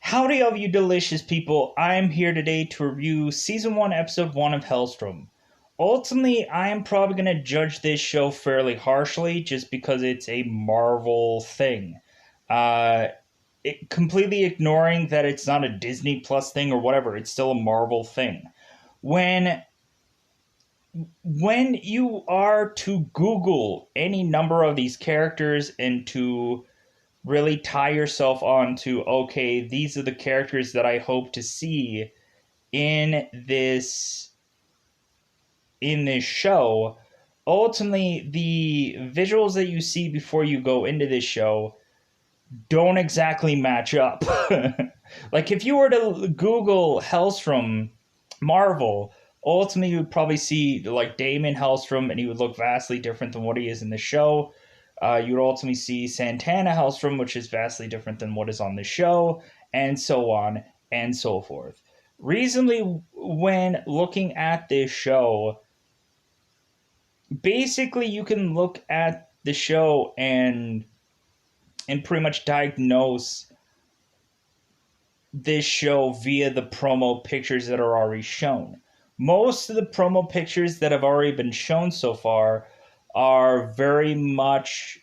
Howdy, all you delicious people. I'm here today to review Season 1, Episode 1 of Helstrom. Ultimately, I am probably going to judge this show fairly harshly just because it's a Marvel thing. Uh, Completely ignoring that it's not a Disney Plus thing or whatever, it's still a Marvel thing. When when you are to Google any number of these characters and to really tie yourself on to, okay, these are the characters that I hope to see in this show. Ultimately, the visuals that you see before you go into this show don't exactly match up. Like if you were to Google Helstrom Marvel, ultimately you would probably see like Damon Helstrom, and he would look vastly different than what he is in the show. You would ultimately see Santana Helstrom, which is vastly different than what is on the show, and so on and so forth. Reasonably, when looking at this show, basically you can look at the show and pretty much diagnose this show via the promo pictures that are already shown. Most of the promo pictures that have already been shown so far are very much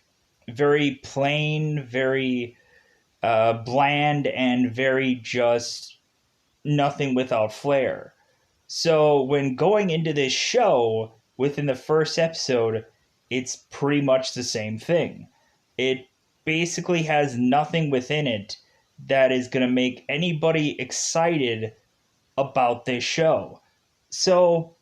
very plain, very bland, and very just nothing without flair. So when going into this show within the first episode, it's pretty much the same thing. It basically has nothing within it that is going to make anybody excited about this show. So,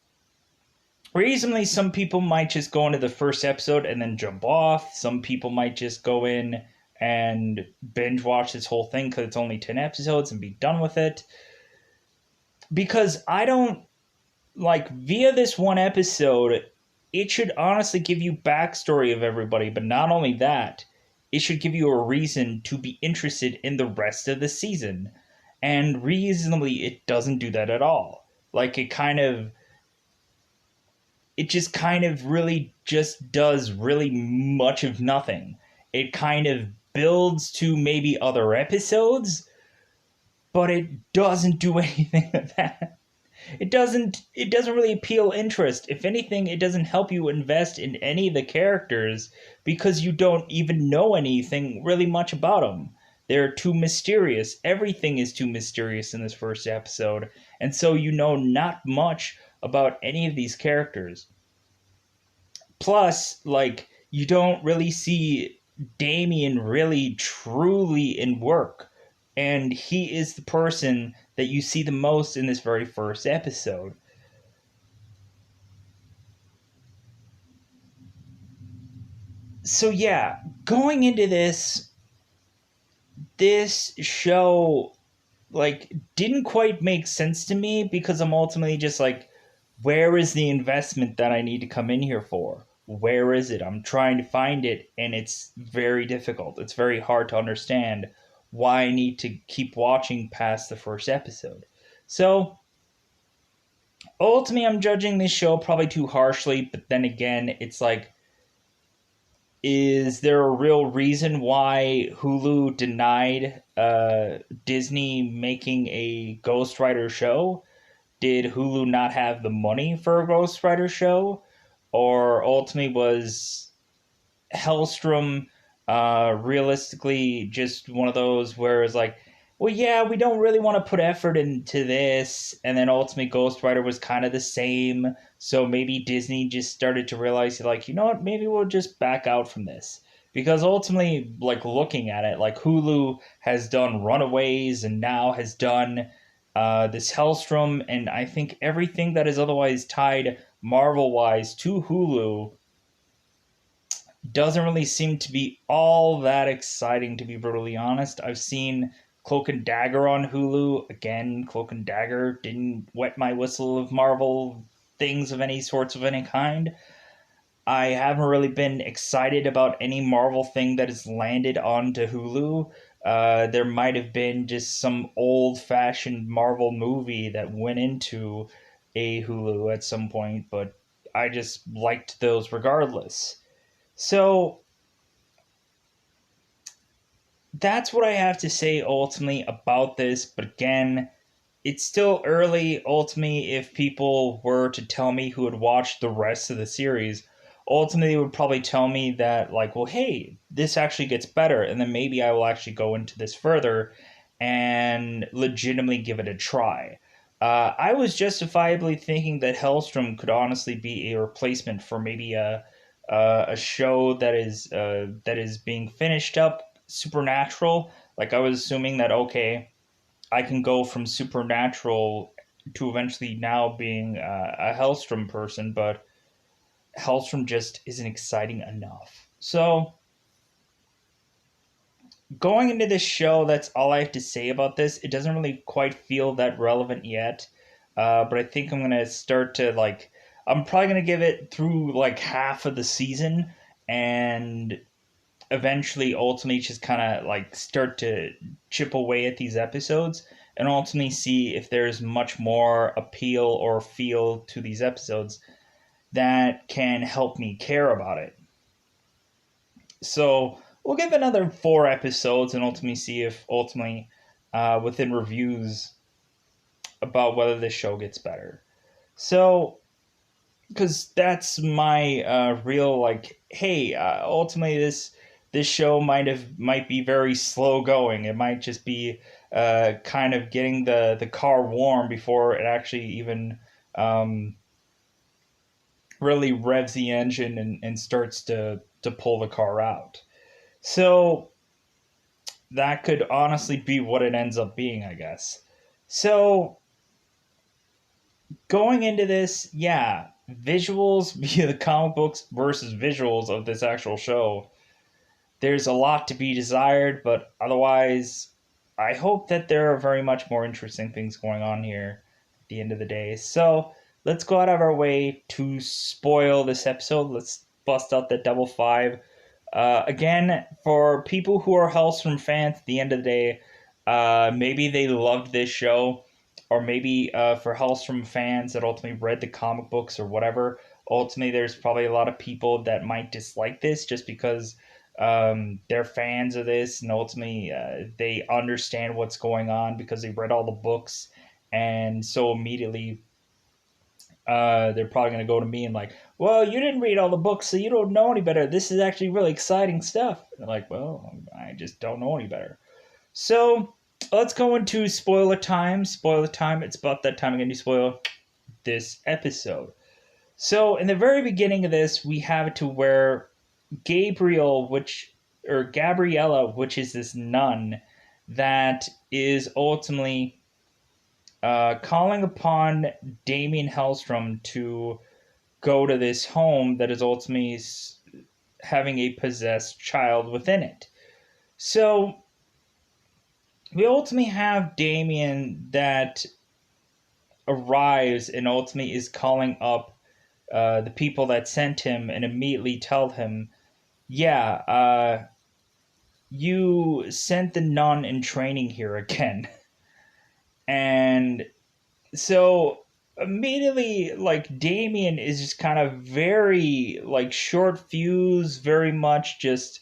reasonably, some people might just go into the first episode and then jump off. Some people might just go in and binge watch this whole thing because it's only 10 episodes and be done with it. Because I don't like via this one episode, it should honestly give you backstory of everybody, but not only that, it should give you a reason to be interested in the rest of the season. And reasonably, it doesn't do that at all. Like it just kind of really just does really much of nothing. It kind of builds to maybe other episodes, but it doesn't do anything of that. It doesn't really appeal interest. If anything, it doesn't help you invest in any of the characters because you don't even know anything really much about them. They're too mysterious. Everything is too mysterious in this first episode, and so you know not much about any of these characters. Plus, like, you don't really see Damien really truly in work, and he is the person that you see the most in this very first episode. So yeah, going into this show like didn't quite make sense to me because I'm ultimately just like, where is the investment that I need to come in here for? Where is it? I'm trying to find it, and it's very difficult. It's very hard to understand why I need to keep watching past the first episode. So ultimately, I'm judging this show probably too harshly, but then again, it's like, is there a real reason why Hulu denied Disney making a Ghost Rider show? Did Hulu not have the money for a Ghost Rider show? Or ultimately was Helstrom realistically just one of those where it's like, well, yeah, we don't really want to put effort into this, and then ultimately Ghost Rider was kind of the same, so maybe Disney just started to realize, like, you know what, maybe we'll just back out from this. Because ultimately, like, looking at it, like, Hulu has done Runaways and now has done this Hellstrom, and I think everything that is otherwise tied Marvel wise to Hulu doesn't really seem to be all that exciting, to be brutally honest. I've seen Cloak and Dagger on Hulu. Again, Cloak and Dagger didn't wet my whistle of Marvel things of any sorts of any kind. I haven't really been excited about any Marvel thing that has landed onto Hulu. There might have been just some old fashioned Marvel movie that went into a Hulu at some point, but I just liked those regardless. So that's what I have to say ultimately about this. But again, it's still early. Ultimately, if people were to tell me who had watched the rest of the series, ultimately they would probably tell me that, like, well, hey, this actually gets better. And then maybe I will actually go into this further and legitimately give it a try. I was justifiably thinking that Helstrom could honestly be a replacement for maybe a show that is being finished up, Supernatural. Like I was assuming that, okay, I can go from Supernatural to eventually now being a Helstrom person, but Helstrom just isn't exciting enough. So going into this show, that's all I have to say about this. It doesn't really quite feel that relevant yet, but I think I'm gonna start to like. I'm probably gonna give it through like half of the season, and eventually, ultimately, just kind of like start to chip away at these episodes, and ultimately see if there's much more appeal or feel to these episodes that can help me care about it. So we'll give another 4 episodes and ultimately see if ultimately within reviews about whether this show gets better. So because that's my real like, hey, ultimately this show might be very slow going. It might just be kind of getting the car warm before it actually even um, really revs the engine and starts to pull the car out. So that could honestly be what it ends up being, I guess. So going into this, yeah, visuals via the comic books versus visuals of this actual show. There's a lot to be desired, but otherwise, I hope that there are very much more interesting things going on here at the end of the day. So let's go out of our way to spoil this episode. Let's bust out that double five. Again, for people who are Hellstrom fans, at the end of the day, maybe they loved this show, or maybe for Hellstrom fans that ultimately read the comic books or whatever, ultimately there's probably a lot of people that might dislike this just because they're fans of this, and ultimately they understand what's going on because they read all the books, and so immediately they're probably going to go to me and like, well, you didn't read all the books, so you don't know any better. This is actually really exciting stuff. And they're like, well, I just don't know any better. So let's go into spoiler time. Spoiler time. It's about that time again to spoil this episode. So in the very beginning of this, we have it to where Gabriella, which is this nun that is ultimately calling upon Damien Hellstrom to go to this home that is ultimately having a possessed child within it. So we ultimately have Damien that arrives and ultimately is calling up the people that sent him and immediately tell him, yeah, you sent the nun in training here again. And so immediately, like, Damien is just kind of very, like, short fuse, very much just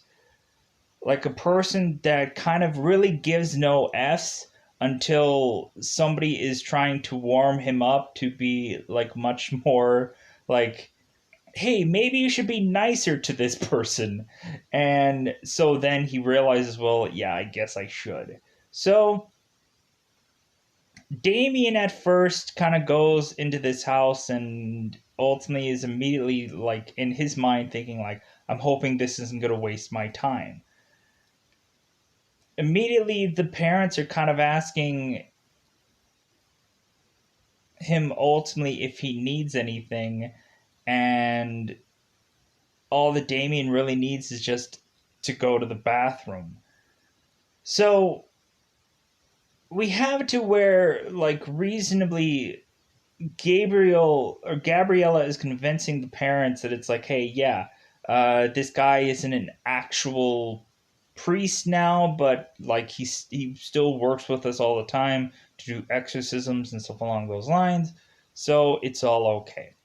like a person that kind of really gives no F's until somebody is trying to warm him up to be, like, much more, like, hey, maybe you should be nicer to this person. And so then he realizes, well, yeah, I guess I should. So Damien at first kind of goes into this house and ultimately is immediately like in his mind thinking like, I'm hoping this isn't going to waste my time. Immediately the parents are kind of asking him ultimately if he needs anything, and all that Damien really needs is just to go to the bathroom. So we have to where like reasonably Gabriella is convincing the parents that it's like, hey, yeah, this guy isn't an actual priest now, but like he still works with us all the time to do exorcisms and stuff along those lines. So it's all okay.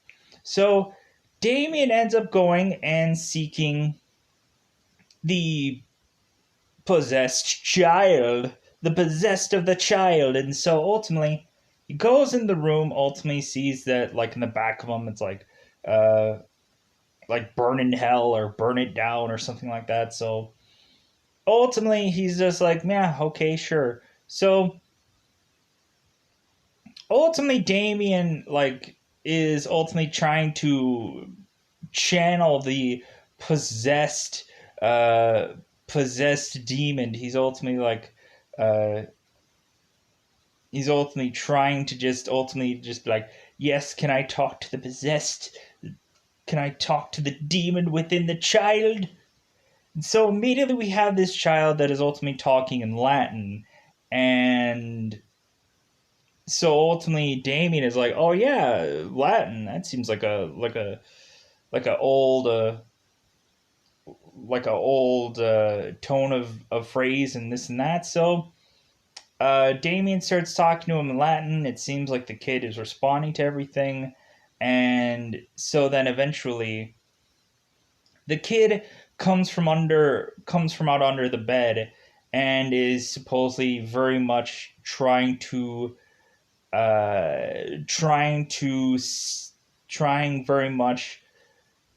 So Damien ends up going and seeking the possessed child, the possessed of the child. And so ultimately, he goes in the room, ultimately sees that, like, in the back of him, it's like burn in hell or burn it down or something like that. So ultimately, he's just like, yeah, okay, sure. So ultimately, Damien, like, is ultimately trying to channel the possessed uh possessed demon. Uh he's ultimately trying to just ultimately just be like, yes, can I talk to the possessed, can I talk to the demon within the child? And so immediately we have this child that is ultimately talking in Latin. And so ultimately Damien is like, oh yeah, Latin, that seems like a old tone of phrase and this and that. So Damien starts talking to him in Latin. It seems like the kid is responding to everything. And so then eventually the kid comes from out under the bed and is supposedly very much trying to trying very much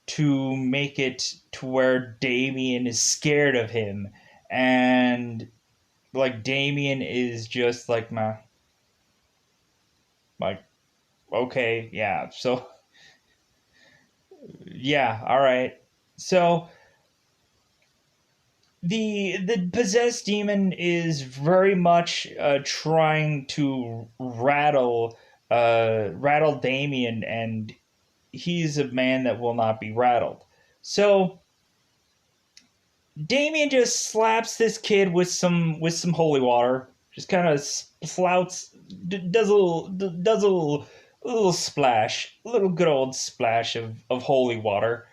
to make it to where Damien is scared of him. And like Damien is just like okay, yeah. So yeah, all right. So the possessed demon is very much trying to rattle Damien, and he's a man that will not be rattled. So Damien just slaps this kid with some holy water. Just kind of splouts, a little splash, a little good old splash of holy water,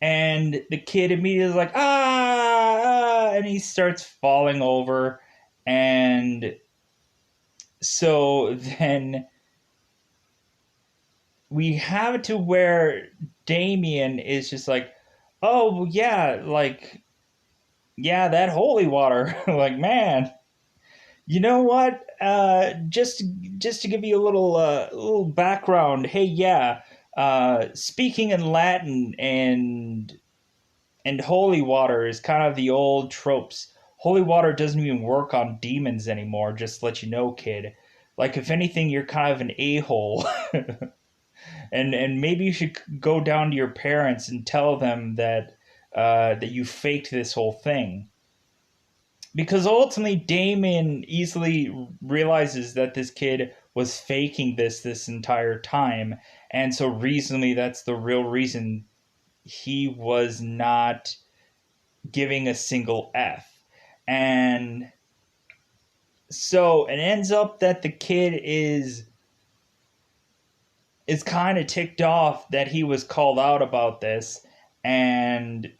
and the kid immediately is like and he starts falling over, and so then we have it to where Damien is just like, oh yeah, like yeah, that holy water, like man, you know what? Just to give you a little background. Hey, yeah. Speaking in Latin and holy water is kind of the old tropes. Holy water doesn't even work on demons anymore. Just to let you know, kid. Like if anything, you're kind of an a hole, and maybe you should go down to your parents and tell them that that you faked this whole thing, because ultimately Damien easily realizes that this kid was faking this entire time, and so reasonably that's the real reason he was not giving a single F. And so it ends up that the kid is kind of ticked off that he was called out about this, and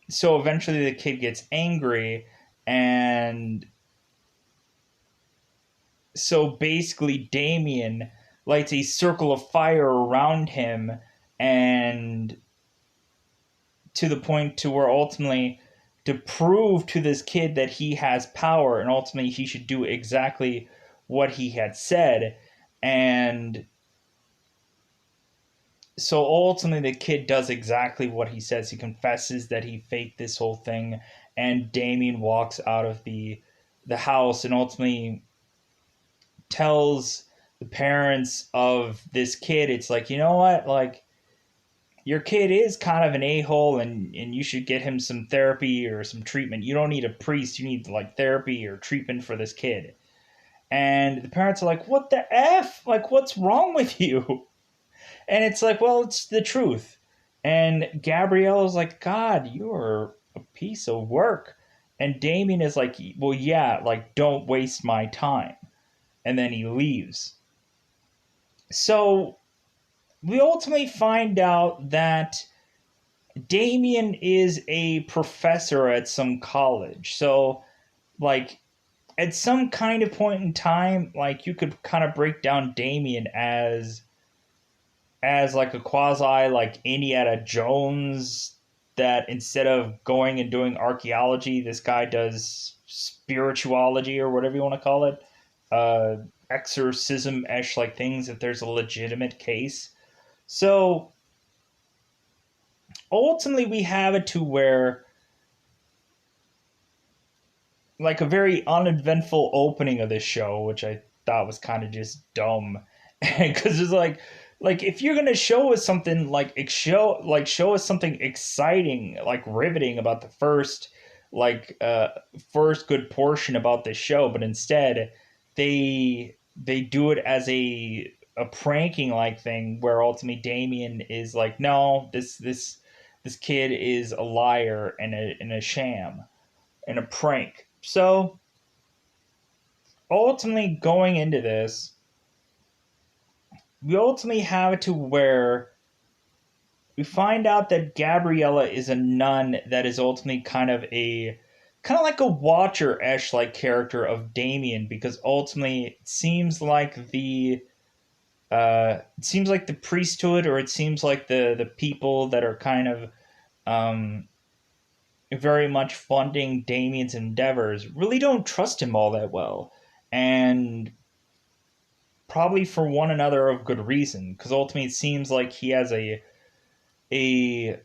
so eventually the kid gets angry, and so basically Damien lights a circle of fire around him, and to the point to where ultimately to prove to this kid that he has power and ultimately he should do exactly what he had said. And so ultimately the kid does exactly what he says. He confesses that he faked this whole thing, and Damien walks out of the house and ultimately tells the parents of this kid, it's like, you know what, like your kid is kind of an a-hole, and you should get him some therapy or some treatment. You don't need a priest, you need like therapy or treatment for this kid. And the parents are like, what the F, like what's wrong with you? And it's like, well, it's the truth. And Gabrielle is like, God, you are a piece of work. And Damien is like, well, yeah, like don't waste my time. And then he leaves. So we ultimately find out that Damien is a professor at some college. So, like, at some kind of point in time, like, you could kind of break down Damien as like a quasi like Indiana Jones, that instead of going and doing archaeology, this guy does spirituality or whatever you want to call it, exorcism-ish like things, if there's a legitimate case. So ultimately we have it to where like a very uneventful opening of this show, which I thought was kind of just dumb, because it's like if you're gonna show us something show us something exciting, like riveting about the like uh first good portion about this show, but instead they do it as a pranking like thing where ultimately Damien is like, no, this kid is a liar and a sham and a prank. So ultimately, going into this, we ultimately have it to where we find out that Gabriella is a nun that is ultimately kind of like a Watcher-esh like character of Damien, because ultimately it seems like the priesthood, or it seems like the people that are kind of um very much funding Damien's endeavors really don't trust him all that well. And probably for one another of good reason, because ultimately it seems like he has a a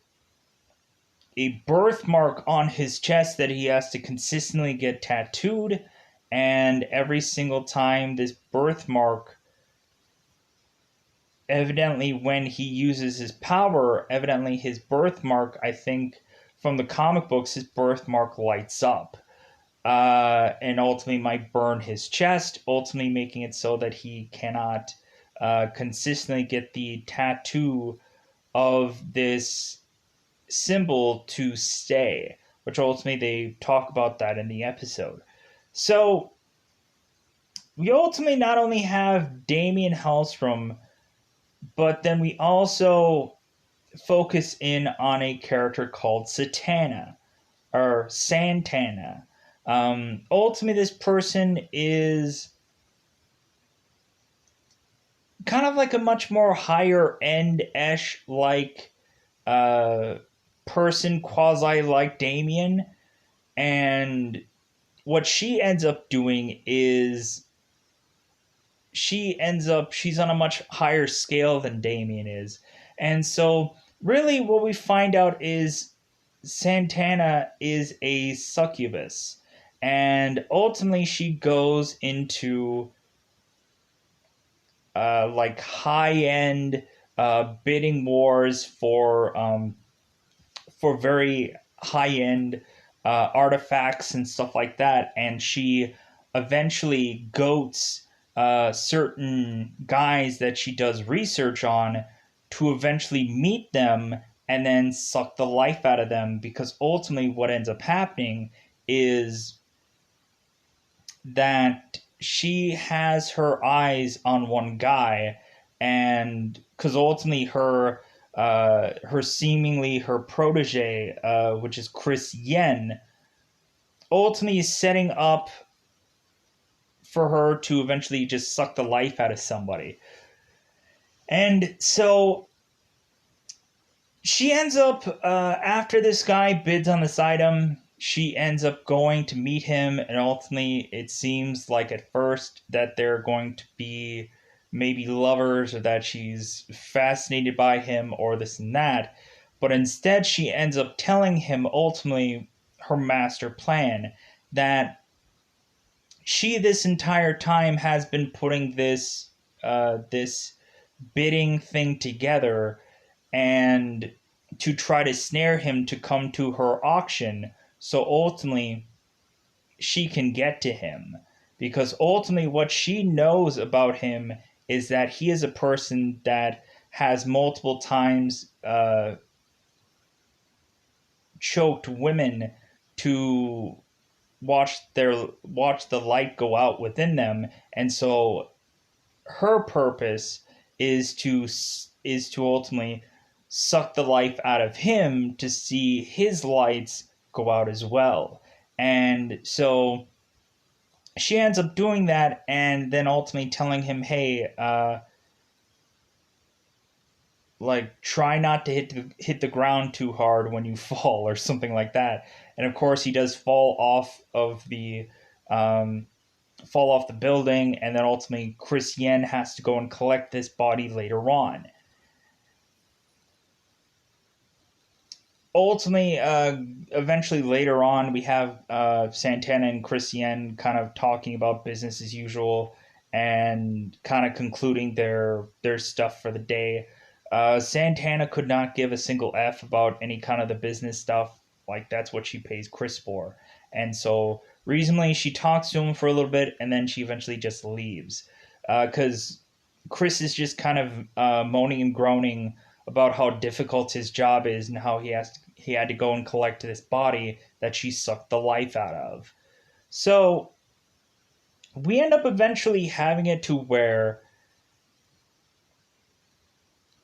birthmark on his chest that he has to consistently get tattooed, and every single time this birthmark, evidently when he uses his power, evidently his birthmark, I think from the comic books, his birthmark lights up, and ultimately might burn his chest, ultimately making it so that he cannot consistently get the tattoo of this symbol to stay, which ultimately they talk about that in the episode. So we ultimately not only have Damien Helstrom, but then we also focus in on a character called Satana or Santana. Ultimately, this person is kind of like a much more higher end esh like uh, person, quasi like Damien. And what she ends up doing is she's on a much higher scale than Damien is. And so really what we find out is Santana is a succubus. And ultimately she goes into like high end bidding wars for very high end artifacts and stuff like that, and she eventually goats certain guys that she does research on to eventually meet them and then suck the life out of them, because ultimately what ends up happening is that she has her eyes on one guy, and because ultimately her seemingly her protege, which is Chris Yen, ultimately is setting up for her to eventually just suck the life out of somebody. And so she ends up, after this guy bids on this item, she ends up going to meet him, and ultimately it seems like at first that they're going to be maybe lovers, or that she's fascinated by him, or this and that. But instead, she ends up telling him ultimately her master plan, that she this entire time has been putting this bidding thing together, and to try to snare him to come to her auction, so ultimately she can get to him. Because ultimately what she knows about him is that he is a person that has multiple times choked women to watch the light go out within them. And so her purpose is to ultimately suck the life out of him to see his lights go out as well. And so she ends up doing that, and then ultimately telling him, hey, like try not to hit the ground too hard when you fall or something like that. And of course, he does um, fall off the building, and then ultimately Chris Yen has to go and collect this body later on. Ultimately, eventually later on, we have Santana and Chris Yen kind of talking about business as usual and kind of concluding their stuff for the day. Santana could not give a single F about any kind of the business stuff. Like, that's what she pays Chris for. And so, reasonably, she talks to him for a little bit and then she eventually just leaves. Because Chris is just kind of moaning and groaning about how difficult his job is and how he had to go and collect this body that she sucked the life out of. So we end up eventually having it to where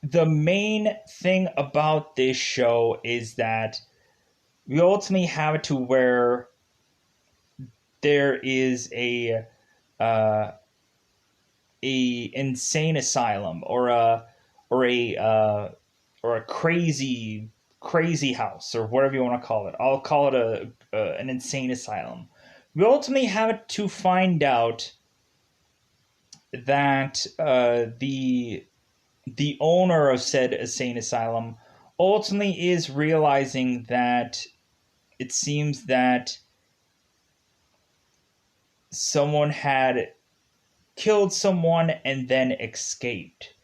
the main thing about this show is that we ultimately have it to where there is uh, a insane asylum or a crazy house or whatever you want to call it. I'll call it an insane asylum. We ultimately have it to find out that the owner of said insane asylum ultimately is realizing that it seems that someone had killed someone and then escaped.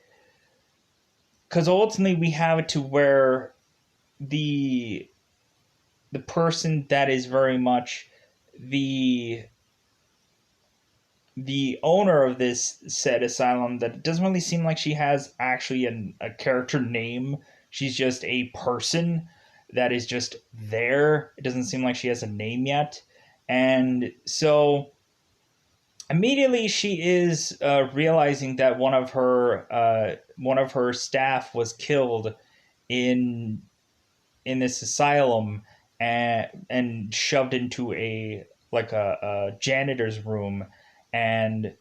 Because ultimately we have it to where the the person that is very much the the owner of this said asylum, that it doesn't really seem like she has actually a character name. She's just a person that is just there. It doesn't seem like she has a name yet. And so immediately she is realizing that one of her staff was killed in this asylum and shoved into a janitor's room. And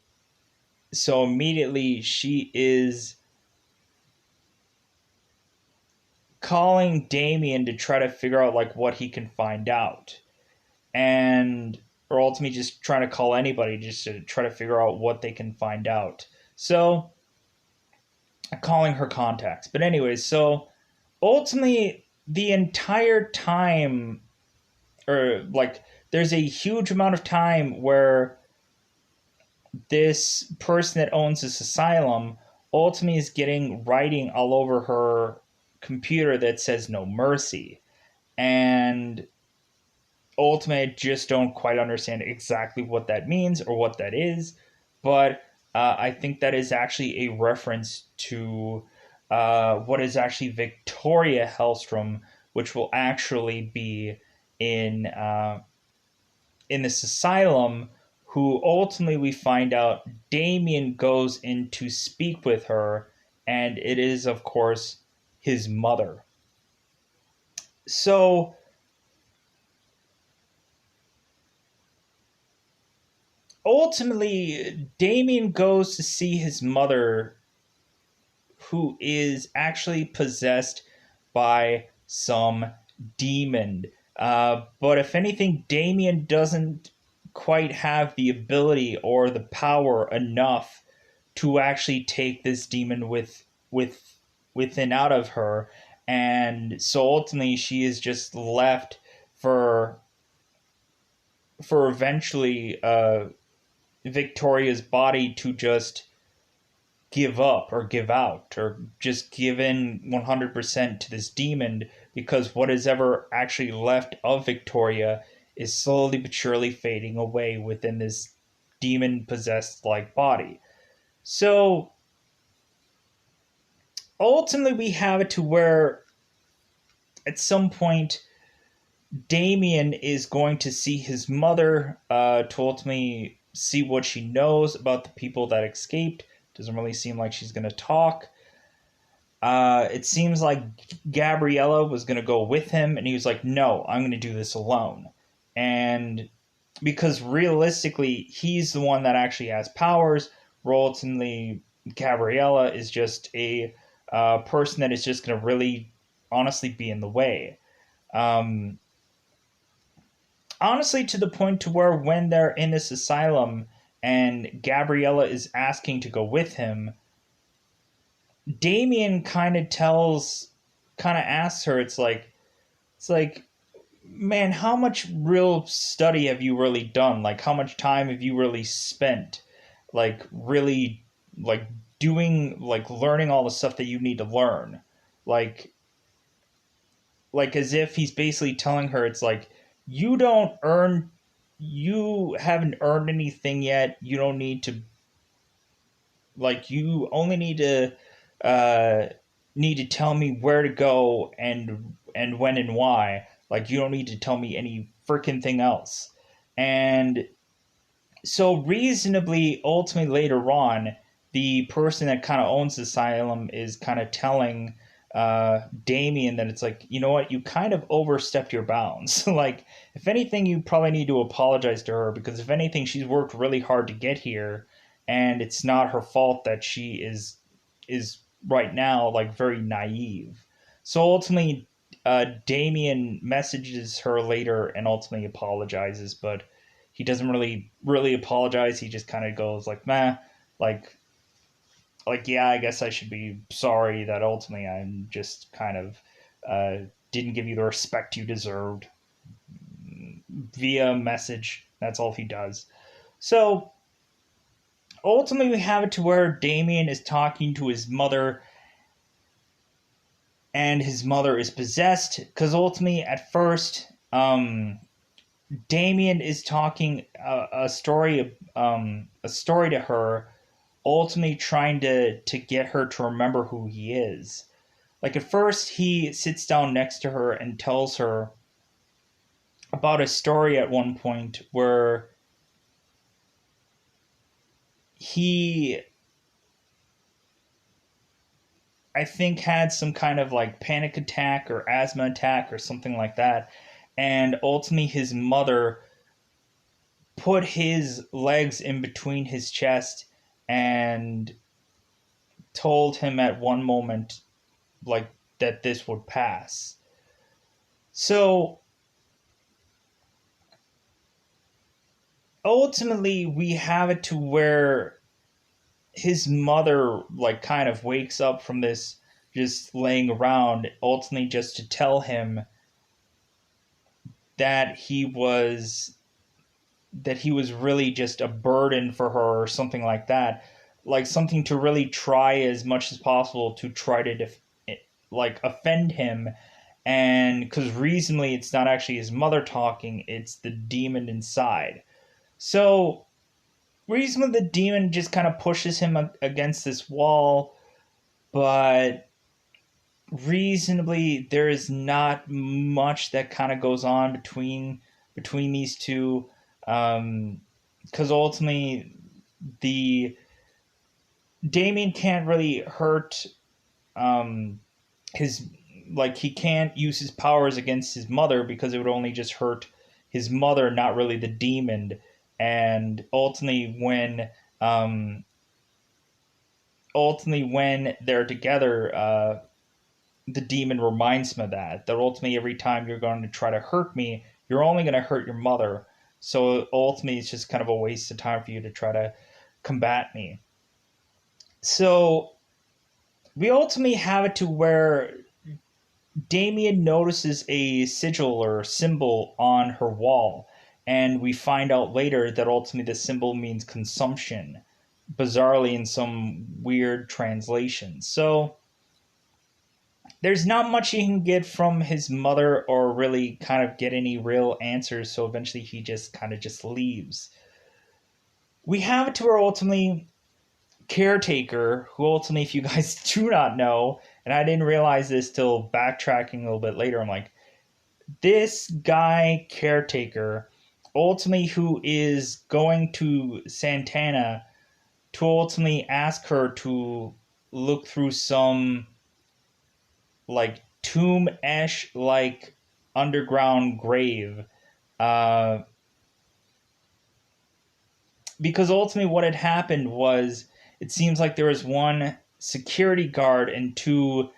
so immediately she is calling Damien to try to figure out like what he can find out, and or ultimately just trying to call anybody just to try to figure out what they can find out. So calling her contacts. But anyways, so ultimately the entire time, or like there's a huge amount of time where this person that owns this asylum ultimately is getting writing all over her computer that says no mercy. And ultimately, I just don't quite understand exactly what that means or what that is. But I think that is actually a reference to what is actually Victoria Helstrom, which will actually be in in this asylum, who ultimately we find out Damien goes in to speak with her, and it is, of course, his mother. So ultimately, Damien goes to see his mother, who is actually possessed by some demon. But if anything, Damien doesn't quite have the ability or the power enough to actually take this demon within out of her, and so ultimately she is just left for eventually Victoria's body to just give up or give out or just give in 100% to this demon, because what is ever actually left of Victoria is slowly but surely fading away within this demon possessed like body. So ultimately we have it to where at some point Damien is going to see his mother to ultimately see what she knows about the people that escaped. Doesn't really seem like she's going to talk. It seems like Gabriella was going to go with him, and he was like, no, I'm going to do this alone. And because realistically, he's the one that actually has powers, where ultimately Gabriella is just person that is just going to really honestly be in the way. Um, Honestly, to the point to where when they're in this asylum and Gabriella is asking to go with him, Damien kind of asks her, it's like, man, how much real study have you really done? Like, how much time have you really spent, like, really, like, doing, like, learning all the stuff that you need to learn? Like, as if he's basically telling her, it's like, you don't earn, you haven't earned anything yet. You don't need to, like, you only need to tell me where to go and when and why. Like, you don't need to tell me any freaking thing else. And so reasonably, ultimately later on, the person that kind of owns the asylum is kind of telling Damien that it's like, you know what, you kind of overstepped your bounds. Like, if anything, you probably need to apologize to her, because if anything, she's worked really hard to get here, and it's not her fault that she is right now like very naive. So ultimately, Damien messages her later and ultimately apologizes, but he doesn't really apologize. He just kind of goes like, "Meh," like yeah, I guess I should be sorry that ultimately I'm just kind of didn't give you the respect you deserved via message. That's all he does. So ultimately, we have it to where Damien is talking to his mother, and his mother is possessed. Because ultimately, at first, Damien is talking a story to her, ultimately trying to get her to remember who he is. Like, at first, he sits down next to her and tells her about a story at one point where he, I think, had some kind of like panic attack or asthma attack or something like that. And ultimately, his mother put his legs in between his chest and told him at one moment, like, that this would pass. So ultimately, we have it to where his mother, like, kind of wakes up from this just laying around, ultimately just to tell him that he was really just a burden for her or something like that, like something to really try as much as possible to try to like offend him. And because reasonably it's not actually his mother talking, it's the demon inside. So reasonably the demon just kind of pushes him against this wall, but reasonably there is not much that kind of goes on between these two, because ultimately the Damien can't really hurt his, like, he can't use his powers against his mother because it would only just hurt his mother, not really the demon. And ultimately when they're together, the demon reminds him of that ultimately every time you're going to try to hurt me, you're only going to hurt your mother. So ultimately, it's just kind of a waste of time for you to try to combat me. So we ultimately have it to where Damien notices a sigil or symbol on her wall, and we find out later that ultimately the symbol means consumption, bizarrely in some weird translation. So there's not much he can get from his mother or really kind of get any real answers, so eventually he just kind of just leaves. We have it to where ultimately Caretaker, who ultimately, if you guys do not know, and I didn't realize this till backtracking a little bit later, I'm like, this guy Caretaker, ultimately who is going to Santana to ultimately ask her to look through some like tomb ash like underground grave, uh, because ultimately what had happened was, it seems like there was one security guard and two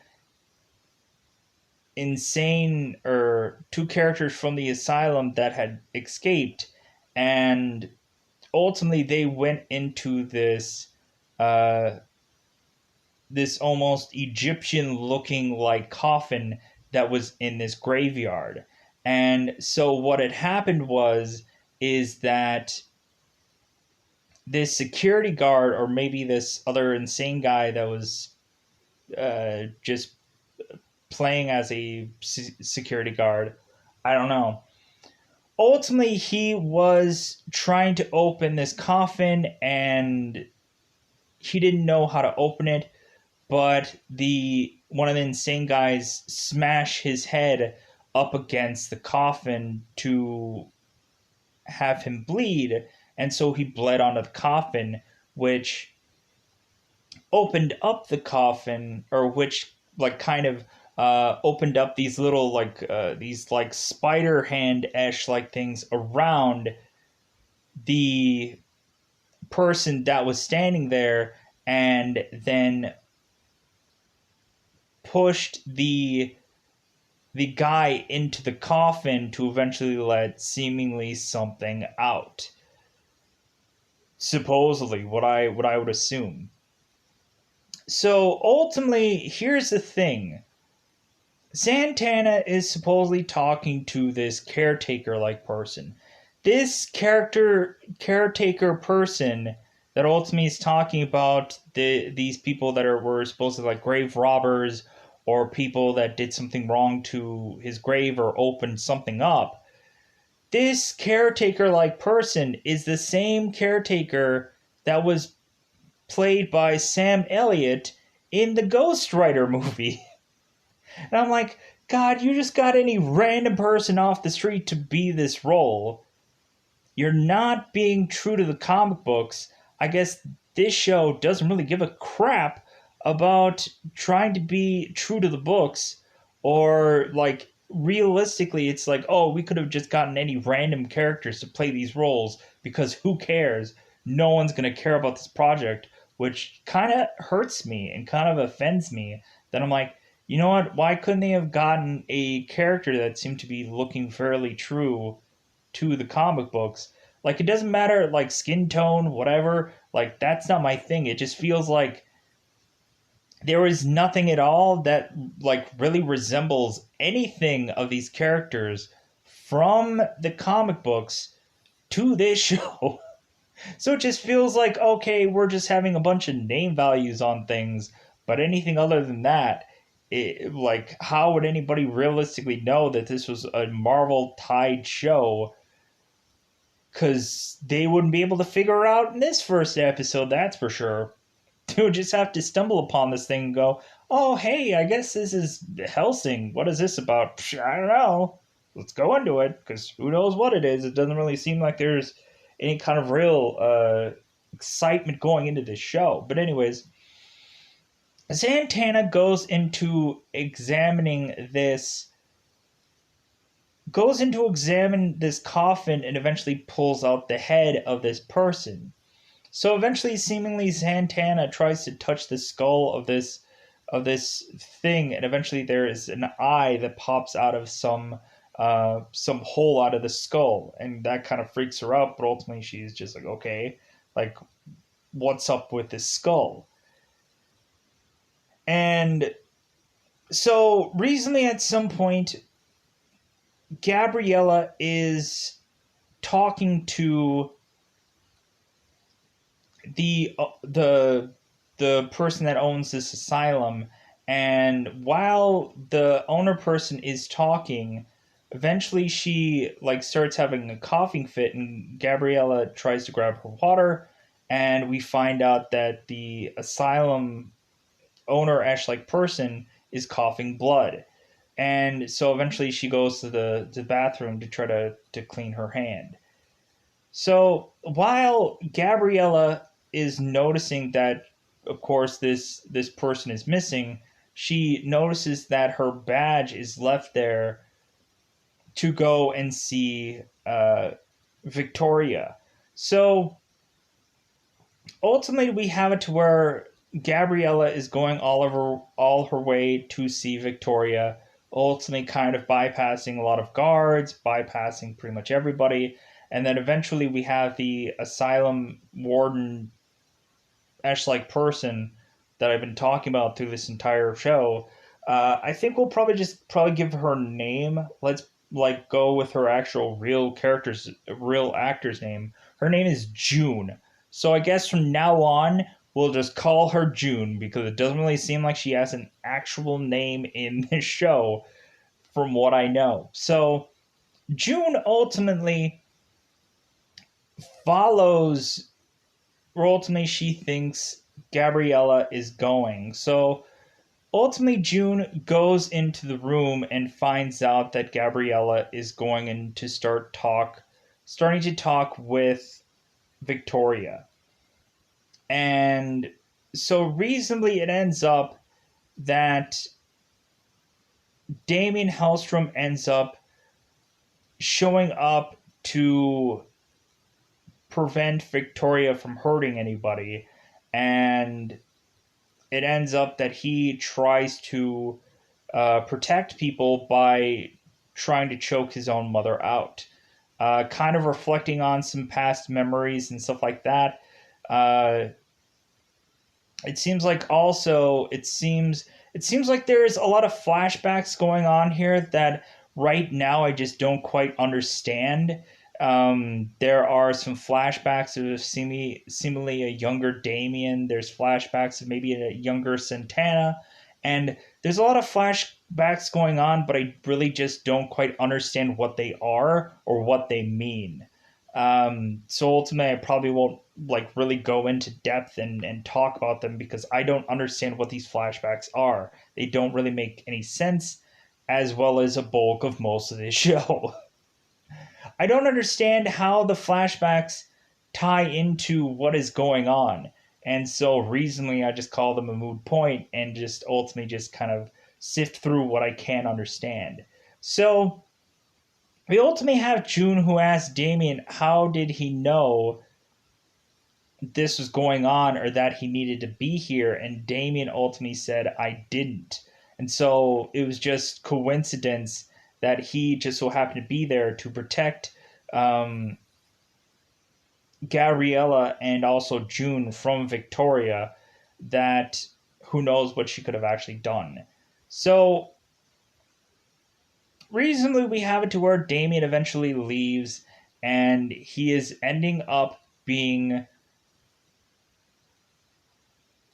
characters from the asylum that had escaped, and ultimately they went into uh, this almost Egyptian looking like coffin that was in this graveyard. And so what had happened is that this security guard, or maybe this other insane guy that was just playing as a security guard, I don't know. Ultimately, he was trying to open this coffin, and he didn't know how to open it, but the one of the insane guys smashed his head up against the coffin to have him bleed, and so he bled onto the coffin, which opened up the coffin, or which like kind of opened up these little these like spider hand esh like things around the person that was standing there, and then pushed the guy into the coffin to eventually let seemingly something out. Supposedly, what I would assume. So ultimately, here's the thing. Santana is supposedly talking to this caretaker like person. This caretaker person that ultimately is talking about these people that were supposedly like grave robbers, or people that did something wrong to his grave or opened something up. This caretaker like person is the same caretaker that was played by Sam Elliott in the Ghost Rider movie. And I'm like, God, you just got any random person off the street to be this role. You're not being true to the comic books. I guess this show doesn't really give a crap about trying to be true to the books, or like realistically it's like, oh, we could have just gotten any random characters to play these roles because who cares? No one's going to care about this project, which kind of hurts me and kind of offends me. That I'm like, you know what? Why couldn't they have gotten a character that seemed to be looking fairly true to the comic books? Like, it doesn't matter, like, skin tone, whatever. Like, that's not my thing. It just feels like there is nothing at all that, like, really resembles anything of these characters from the comic books to this show. So it just feels like, okay, we're just having a bunch of name values on things, but anything other than that, like, how would anybody realistically know that this was a Marvel tied show? Because they wouldn't be able to figure it out in this first episode, that's for sure. They would just have to stumble upon this thing and go, oh, hey, I guess this is Helsing. What is this about? Psh, I don't know. Let's go into it, because who knows what it is. It doesn't really seem like there's any kind of real excitement going into this show. But anyways, Santana goes into examine this coffin, and eventually pulls out the head of this person. So eventually, seemingly, Santana tries to touch the skull of this thing, and eventually there is an eye that pops out of some hole out of the skull, and that kind of freaks her out. But ultimately, she's just like, okay, like, what's up with this skull? And so recently, at some point, Gabriella is talking to the person that owns this asylum, and while the owner person is talking, eventually she like starts having a coughing fit, and Gabriella tries to grab her water, and we find out that the asylum owner like person is coughing blood. And so eventually she goes to the bathroom to try to clean her hand. So while Gabriella is noticing that, of course, this person is missing, she notices that her badge is left there to go and see Victoria. So ultimately, we have it to where Gabriella is going all her way to see Victoria, ultimately kind of bypassing a lot of guards, bypassing pretty much everybody, and then eventually we have the asylum warden like person that I've been talking about through this entire show. I think we'll probably give her name. Let's like go with her actual real actor's name. Her name is June. So I guess from now on we'll just call her June because it doesn't really seem like she has an actual name in this show, from what I know. So June ultimately follows where ultimately she thinks Gabriella is going. So ultimately, June goes into the room and finds out that Gabriella is going in to starting to talk with Victoria. And so reasonably, it ends up that Damien Helstrom ends up showing up to prevent Victoria from hurting anybody. And it ends up that he tries to protect people by trying to choke his own mother out. Kind of reflecting on some past memories and stuff like that. Uh, it seems like also it seems like there's a lot of flashbacks going on here that right now I just don't quite understand. There are some flashbacks of seemingly a younger Damien. There's flashbacks of maybe a younger Santana, and there's a lot of flashbacks going on, but I really just don't quite understand what they are or what they mean. So ultimately, I probably won't like really go into depth and talk about them because I don't understand what these flashbacks are. They don't really make any sense, as well as a bulk of most of this show. I don't understand how the flashbacks tie into what is going on. And so reasonably, I just call them a moot point and just ultimately just kind of sift through what I can understand. So we ultimately have June who asks Damien how did he know this was going on or that he needed to be here, and Damien ultimately said I didn't. And so it was just coincidence that he just so happened to be there to protect um, Gabriella and also June from Victoria, that who knows what she could have actually done. So reasonably we have it to where Damien eventually leaves and he is ending up being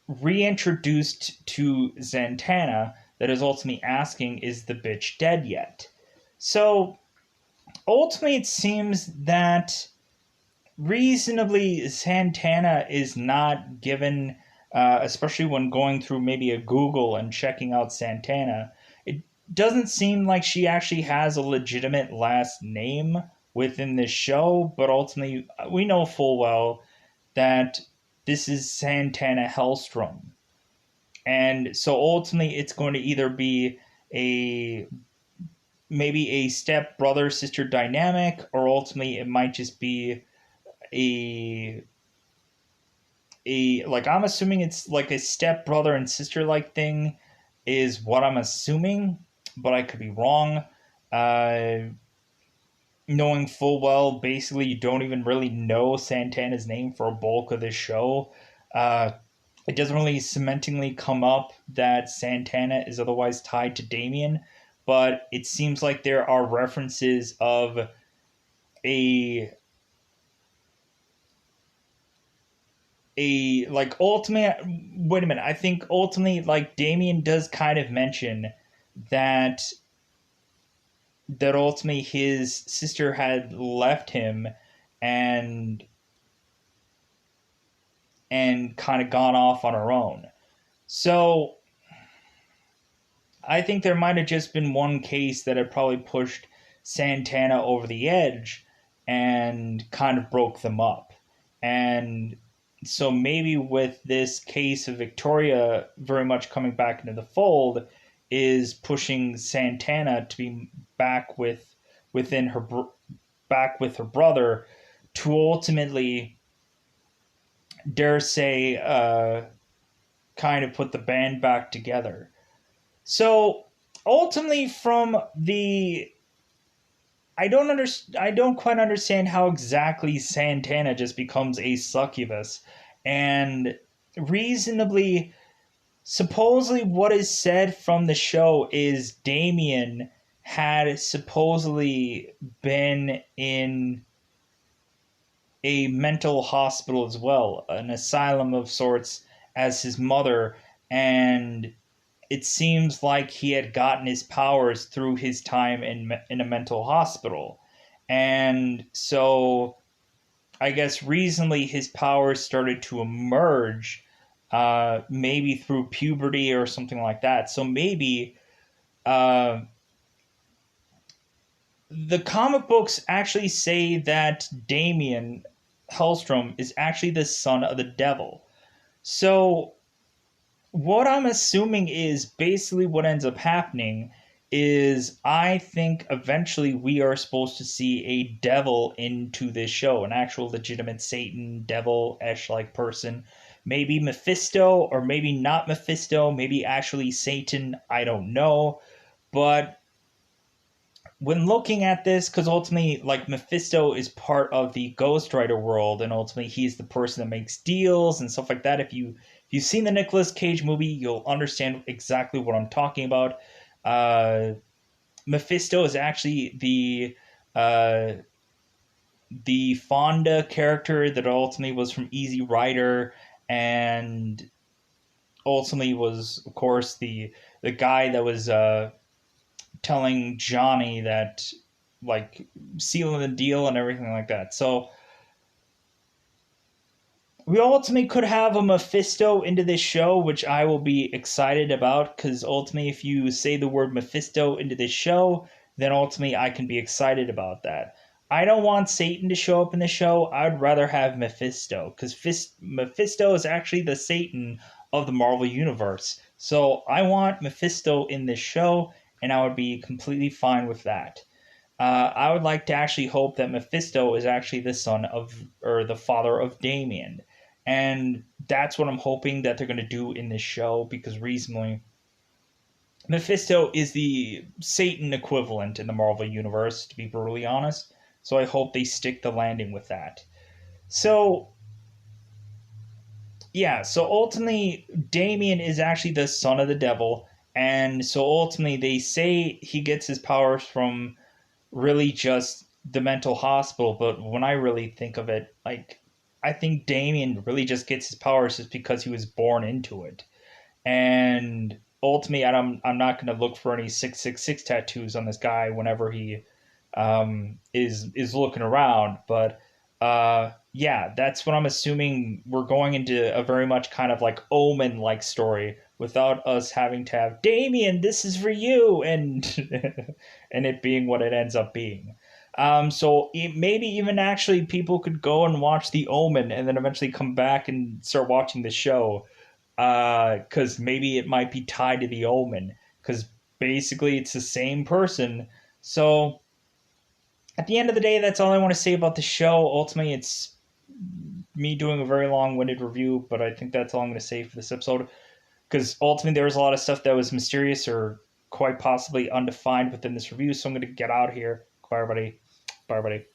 reintroduced to Zantana, that is ultimately asking, is the bitch dead yet? So ultimately, it seems that reasonably Santana is not given, especially when going through maybe a Google and checking out Santana, it doesn't seem like she actually has a legitimate last name within this show, but ultimately, we know full well that this is Santana Helstrom. And so ultimately, it's going to either be a maybe a step brother sister dynamic, or ultimately it might just be a like I'm assuming it's like a step brother and sister like thing is what I'm assuming, but I could be wrong. Uh, Knowing full well, basically, you don't even really know Santana's name for a bulk of this show. Uh, it doesn't really cementingly come up that Santana is otherwise tied to Damien, but it seems like there are references of a like ultimate. Wait a minute, I think ultimately like Damien does kind of mention that ultimately his sister had left him and kind of gone off on her own. So I think there might have just been one case that had probably pushed Santana over the edge and kind of broke them up. And so maybe with this case of Victoria very much coming back into the fold is pushing Santana to be back within her back with her brother to ultimately dare say kind of put the band back together. So ultimately, from the I don't quite understand how exactly Santana just becomes a succubus, and reasonably, supposedly what is said from the show is Damien had supposedly been in a mental hospital as well, an asylum of sorts, as his mother, and it seems like he had gotten his powers through his time in a mental hospital. And so I guess recently his powers started to emerge, maybe through puberty or something like that. So maybe uh, the comic books actually say that Damien Helstrom is actually the son of the devil. So what I'm assuming is basically what ends up happening is I think eventually we are supposed to see a devil into this show, an actual legitimate Satan devil-ish like person. Maybe Mephisto, or maybe not Mephisto, maybe actually Satan, I don't know. But when looking at this, because ultimately, like, Mephisto is part of the Ghost Rider world, and ultimately he's the person that makes deals and stuff like that. If you've seen the Nicolas Cage movie, you'll understand exactly what I'm talking about. Uh, Mephisto is actually uh, the Fonda character that ultimately was from Easy Rider, and ultimately was, of course, the guy that was telling Johnny that, like, sealing the deal and everything like that. So we ultimately could have a Mephisto into this show, which I will be excited about, because ultimately, if you say the word Mephisto into this show, then ultimately I can be excited about that. I don't want Satan to show up in the show. I'd rather have Mephisto, because Mephisto is actually the Satan of the Marvel Universe. So I want Mephisto in this show, and I would be completely fine with that. I would like to actually hope that Mephisto is actually the son of, or the father of Damien. And that's what I'm hoping that they're going to do in this show, because reasonably, Mephisto is the Satan equivalent in the Marvel Universe, to be brutally honest. So I hope they stick the landing with that. So, yeah, so ultimately, Damien is actually the son of the devil. And so ultimately, they say he gets his powers from really just the mental hospital. But when I really think of it, like, I think Damien really just gets his powers just because he was born into it. And ultimately, I'm not going to look for any 666 tattoos on this guy whenever he is looking around. But yeah, that's what I'm assuming. We're going into a very much kind of like Omen like story without us having to have Damien, this is for you, and and it being what it ends up being. So maybe even actually people could go and watch The Omen and then eventually come back and start watching the show, because maybe it might be tied to The Omen, because basically it's the same person. So at the end of the day, that's all I want to say about the show. Ultimately, it's me doing a very long-winded review, but I think that's all I'm going to say for this episode, because ultimately there was a lot of stuff that was mysterious or quite possibly undefined within this review. So I'm going to get out of here. Bye, everybody. Bye, everybody.